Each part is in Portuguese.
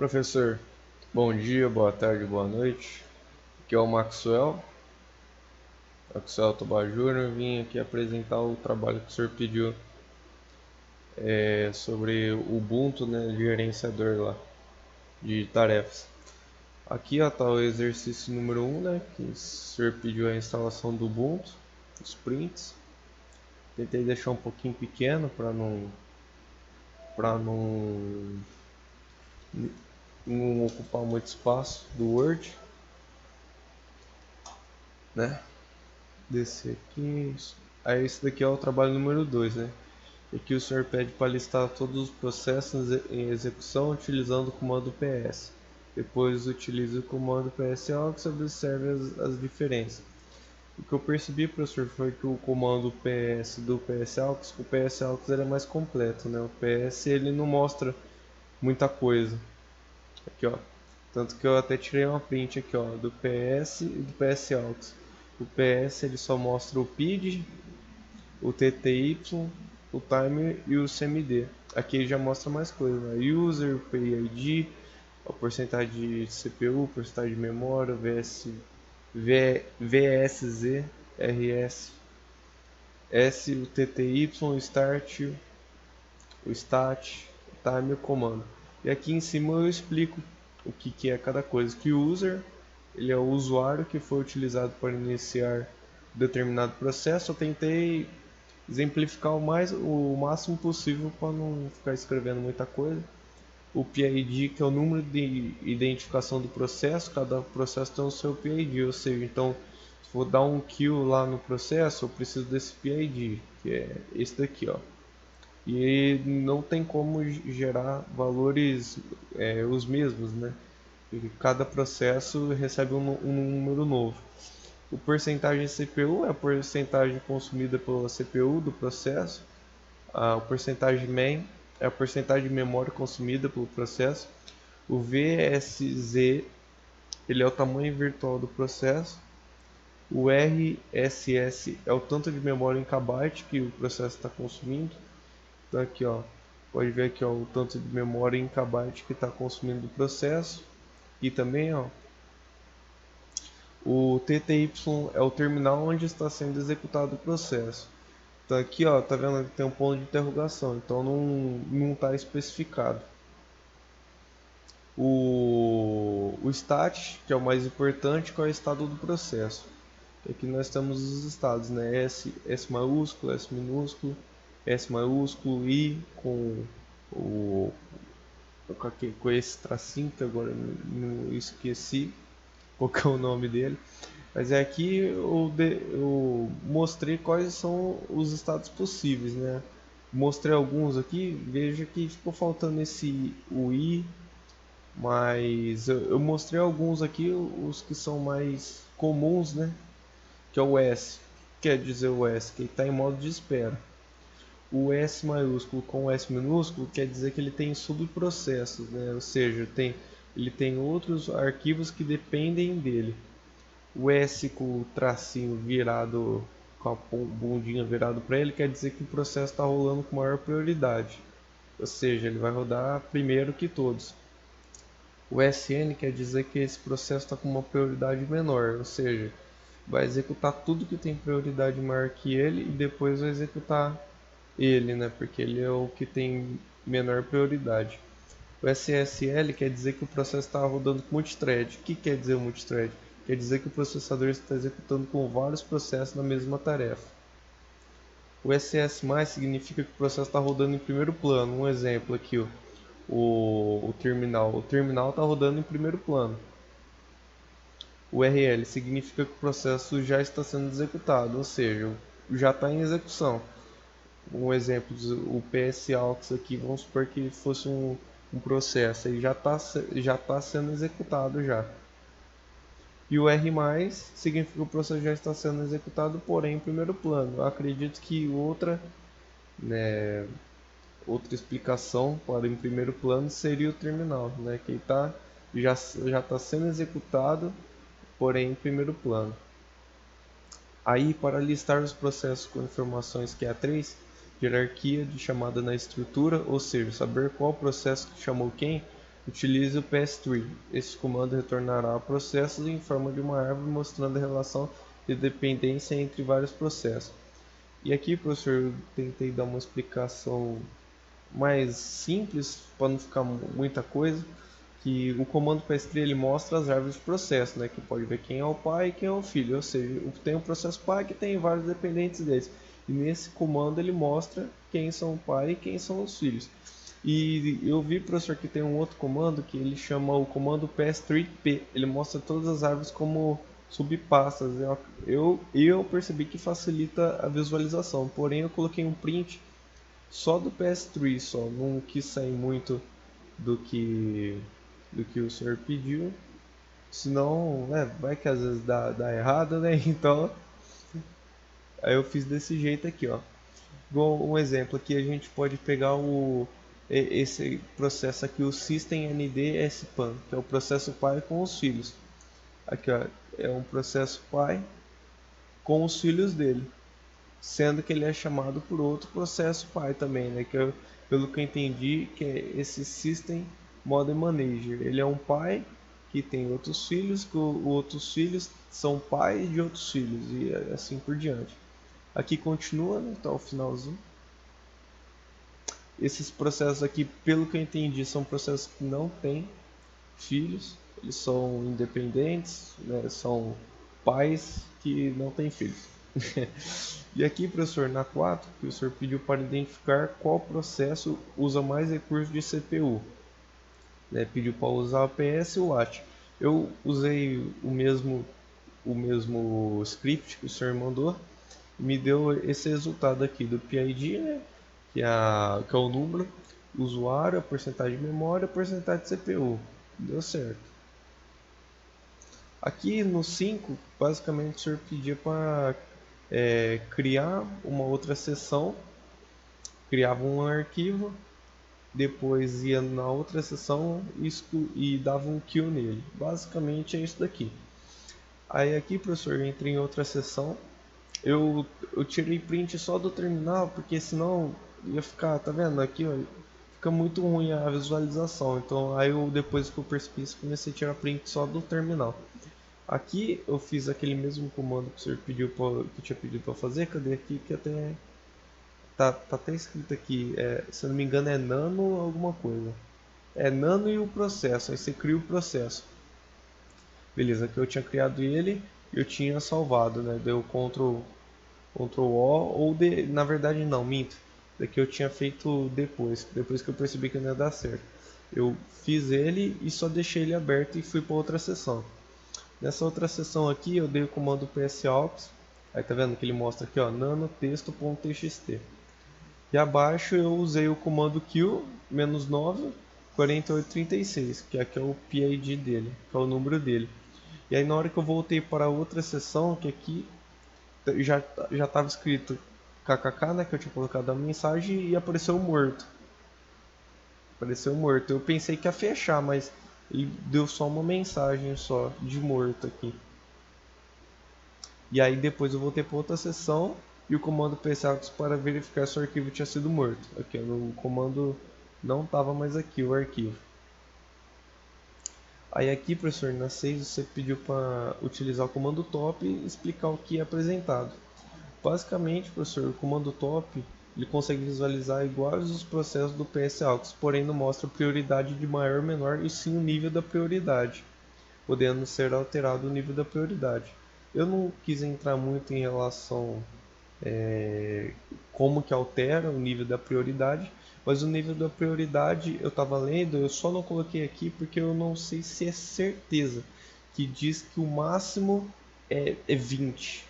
Professor, bom dia, boa tarde, boa noite. Aqui é o Maxwell Tobar Júnior. Vim aqui apresentar o trabalho que o senhor pediu sobre o Ubuntu, né, gerenciador lá de tarefas. Aqui está o exercício número 1, né, que o senhor pediu a instalação do Ubuntu, os prints. Tentei deixar um pouquinho pequeno para não ocupar muito espaço do Word, né? Descer aqui. Aí esse daqui é o trabalho número 2, né? Aqui o senhor pede para listar todos os processos em execução utilizando o comando ps. Depois utilize o comando psaux e observe as diferenças. O que eu percebi, professor, foi que o comando ps do psaux, o psaux ele é mais completo, né? O ps ele não mostra muita coisa. Aqui, ó. Tanto que eu até tirei uma print aqui, ó, do ps e do psaux. O ps ele só mostra o PID, o TTY, o timer e o CMD. Aqui ele já mostra mais coisas, né? User, PID, a porcentagem de CPU, porcentagem de memória, VSZ, RS, S, o TTY, o start, o stat, o time e o comando. E aqui em cima eu explico o que é cada coisa. Que o user ele é o usuário que foi utilizado para iniciar determinado processo. Eu tentei exemplificar o máximo possível para não ficar escrevendo muita coisa. O PID, que é o número de identificação do processo, cada processo tem o seu PID, ou seja, então se vou dar um kill lá no processo, eu preciso desse PID, que é esse daqui, ó. E não tem como gerar valores os mesmos, né? Cada processo recebe um número novo. O porcentagem CPU é a porcentagem consumida pela CPU do processo. O porcentagem main é a porcentagem de memória consumida pelo processo. O VSZ ele é o tamanho virtual do processo. O RSS é o tanto de memória em kbyte que o processo está consumindo. Então aqui, ó, pode ver aqui, ó, o tanto de memória em kbyte que está consumindo o processo. E também, ó, o TTY é o terminal onde está sendo executado o processo. Então aqui, ó, tá vendo que tem um ponto de interrogação, então não está especificado. O stat, que é o mais importante, que é o estado do processo. Aqui nós temos os estados, né? S maiúsculo, S minúsculo, S maiúsculo, I com esse tracinho que agora não esqueci qual que é o nome dele. Mas é aqui eu mostrei quais são os estados possíveis, né? Mostrei alguns aqui, veja que ficou faltando esse o I, mas eu mostrei alguns aqui, os que são mais comuns, né? Que é o S, quer dizer o S, que está em modo de espera. O S maiúsculo com o S minúsculo quer dizer que ele tem subprocessos, né? Ou seja, ele tem outros arquivos que dependem dele. O S com o tracinho virado, com a bundinha virado para ele, quer dizer que o processo está rolando com maior prioridade. Ou seja, ele vai rodar primeiro que todos. O SN quer dizer que esse processo está com uma prioridade menor, ou seja, vai executar tudo que tem prioridade maior que ele e depois vai executar ele, né? Porque ele é o que tem menor prioridade. O SSL quer dizer que o processo está rodando com multithread. O que quer dizer multithread? Quer dizer que o processador está executando com vários processos na mesma tarefa. O SS+, significa que o processo está rodando em primeiro plano. Um exemplo aqui, ó, o terminal. O terminal está rodando em primeiro plano. O RL significa que o processo já está sendo executado, ou seja, já está em execução. Um exemplo, o PSaux aqui, vamos supor que fosse um processo, ele já tá sendo executado já. E o R+, significa que o processo já está sendo executado, porém em primeiro plano. Eu acredito que outra explicação para em primeiro plano seria o terminal, né, que já está sendo executado, porém em primeiro plano. Aí, para listar os processos com informações QA3, hierarquia de chamada na estrutura, ou seja, saber qual processo que chamou quem, Utilize o PS3. Este comando retornará processos em forma de uma árvore mostrando a relação de dependência entre vários processos. E aqui, professor, eu tentei dar uma explicação mais simples para não ficar muita coisa, que o comando PS3 ele mostra as árvores de processo, né, que pode ver quem é o pai e quem é o filho, ou seja, tem o processo pai que tem vários dependentes deles. E nesse comando ele mostra quem são o pai e quem são os filhos. E eu vi, professor, que tem um outro comando que ele chama o comando PS3P. Ele mostra todas as árvores como subpastas. Eu percebi que facilita a visualização, porém eu coloquei um print só do PS3 só, não quis sair muito do que o senhor pediu, senão, vai que às vezes dá errado, né? Então, aí eu fiz desse jeito aqui, ó. Igual um exemplo aqui, a gente pode pegar esse processo aqui, o systemnd-span, que é o processo pai com os filhos. Aqui, ó, é um processo pai com os filhos dele, sendo que ele é chamado por outro processo pai também, né? Pelo que eu entendi, que é esse System Model Manager. Ele é um pai que tem outros filhos, que os outros filhos são pais de outros filhos e assim por diante. Aqui continua, né? Tá o finalzinho. Esses processos aqui, pelo que eu entendi, são processos que não têm filhos, eles são independentes, né? São pais que não têm filhos. E aqui, professor, na 4, o professor pediu para identificar qual processo usa mais recursos de CPU. Né? Pediu para usar o PS e o WAT. Eu usei o mesmo script que o senhor mandou e me deu esse resultado aqui do PID, né? que é o número, usuário, a porcentagem de memória, a porcentagem de CPU. Deu certo. Aqui no 5, basicamente o senhor pedia para criar uma outra seção, criava um arquivo, depois ia na outra seção e dava um kill nele. Basicamente é isso daqui. Aí aqui, professor, eu entrei em outra seção. Eu tirei print só do terminal, porque senão ia ficar, tá vendo? Aqui, ó, fica muito ruim a visualização. Então aí depois que eu percebi isso, comecei a tirar print só do terminal. Aqui eu fiz aquele mesmo comando que o senhor pediu que tinha pedido para fazer. Cadê aqui que até tá até escrito aqui, se eu não me engano é nano alguma coisa. É nano e o processo, aí você cria o processo. Beleza, aqui eu tinha criado ele e eu tinha salvado, né? Deu Ctrl O ou na verdade não, minto. Daqui eu tinha feito depois que eu percebi que não ia dar certo. Eu fiz ele e só deixei ele aberto e fui para outra seção. Nessa outra seção aqui eu dei o comando psaux, aí tá vendo que ele mostra aqui, ó, nanotexto.txt. E abaixo eu usei o comando kill -9 4836, que aqui é o PID dele, que é o número dele. E aí na hora que eu voltei para outra seção, que aqui já estava escrito kkk, né, que eu tinha colocado a mensagem e apareceu morto. Apareceu morto. Eu pensei que ia fechar, mas ele deu só uma mensagem só de morto aqui. E aí depois eu voltei para outra seção e o comando psaux para verificar se o arquivo tinha sido morto. Aqui, o comando não estava mais aqui, o arquivo. Aí aqui, professor, na 6 você pediu para utilizar o comando top e explicar o que é apresentado. Basicamente, professor, o comando top ele consegue visualizar iguais os processos do psaux, porém não mostra prioridade de maior ou menor e sim o nível da prioridade, podendo ser alterado o nível da prioridade. Eu não quis entrar muito em relação como que altera o nível da prioridade, mas o nível da prioridade eu estava lendo, eu só não coloquei aqui porque eu não sei se é certeza, que diz que o máximo é 20,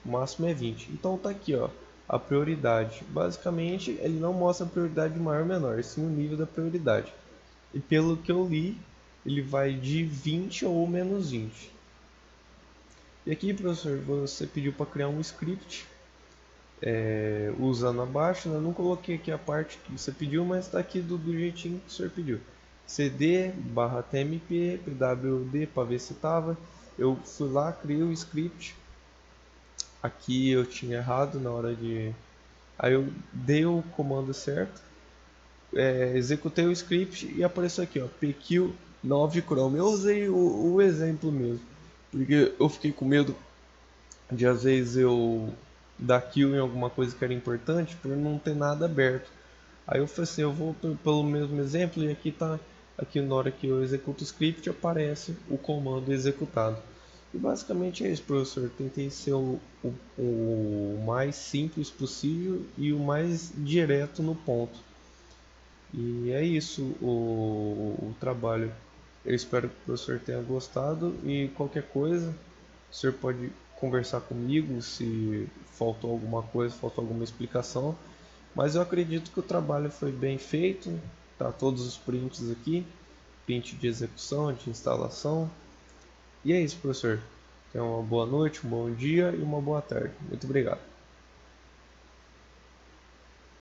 o máximo é 20. Então tá aqui, ó, a prioridade. Basicamente ele não mostra a prioridade maior ou menor, sim o nível da prioridade. E pelo que eu li, ele vai de 20 ou menos 20. E aqui, professor, você pediu para criar um script usando abaixo, né? Eu não coloquei aqui a parte que você pediu, mas está aqui do jeitinho que o senhor pediu. cd barra tmp pwd para ver se estava. Eu fui lá, criei o script. Aqui eu tinha errado na hora de... Aí eu dei o comando certo. executei o script e apareceu aqui, ó, PQ9 Chrome. Eu usei o exemplo mesmo, porque eu fiquei com medo de às vezes eu dar kill em alguma coisa que era importante por não ter nada aberto. Aí eu falei assim, eu vou pelo mesmo exemplo e aqui tá, aqui na hora que eu executo o script aparece o comando executado. E basicamente é isso, professor. Tentei ser o mais simples possível e o mais direto no ponto. E é isso o trabalho. Eu espero que o professor tenha gostado e qualquer coisa, o senhor pode conversar comigo se faltou alguma coisa, faltou alguma explicação. Mas eu acredito que o trabalho foi bem feito. Tá todos os prints aqui, print de execução, de instalação. E é isso, professor. Tenha uma boa noite, um bom dia e uma boa tarde. Muito obrigado.